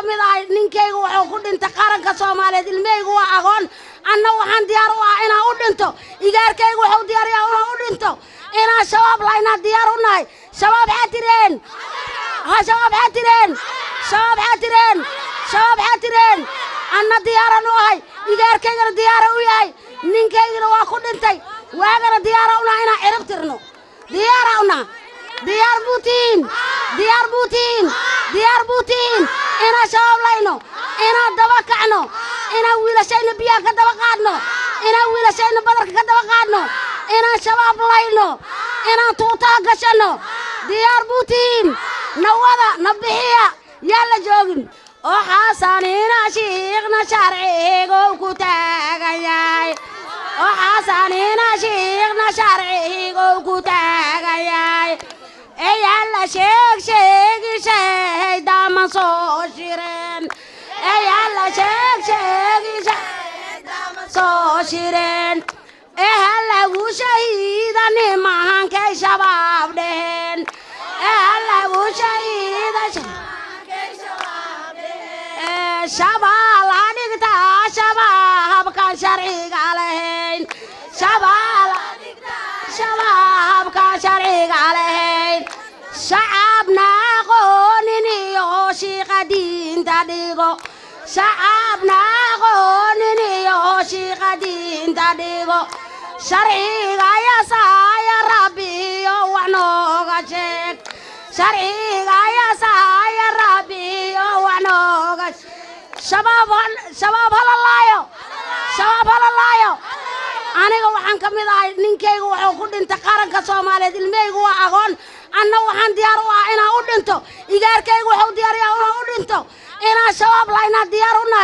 kamid ahay ninkaygu wuxuu ku dhintay qaranka Soomaaliyeed ilmeygu waa aqoon anna waxaan diyaar u ah inaan u dhinto igaarkaygu wuxuu diyaar yahay inaan u dhinto inaan shabaab layna diyaar u nahay shabaab xatireen shabaab xatireen shabaab xatireen shabaab xatireen anna diyaar u ahay igaarkaygana diyaar u yahay ninkayguna waa ku dhintay waagana diyaar u nahay inaan cirib tirno diyaar u nahay diyaar buutiin diyaar buutiin diyaar buutiin ina shabaab layno ina daba kacno ina wiilashayna biyaha ka daba qaadno ina wiilashayna badarka ka daba qaadno ina shabaab layno ina tuutaa gashano diyaar buutiin nawada nabixiya yalla joogin oo xasanina shiiqna sharciigo ku taagayay oo xasanina shiiqna sharciigo ku taagayay yalla sheeg sheeg dama soo shireen yalla sheeg sheeg dama soo shireen halla uu shahiidani maahan kay shabaab dheen halla uu shahiida kay shabaab dheen shabaab la dhigta shabaab kan sharciga lahayn shabaab la dhigta shabaab kan sharciga lahayn shacabna qooniniyo shiiqa diinta dhigo shacabna qooniniyo shiiqa diinta dhigo sharciga yasaaya rabbiyo wax nooga sheeg sharciga yasaaya rabbiyo wax nooga shabaab halalaayo shabaab halalaayo aniga waxaan kamid ahay ninkaygu wuxuu ku dhintay qaranka Soomaaliyeed ilmeygu waa aqoon anna waxaan diyaar u ah inaan u dhinto igaarkaygu wuxuu diyaar yahay inaan u dhinto inaan shabaab layna diyaar u nahay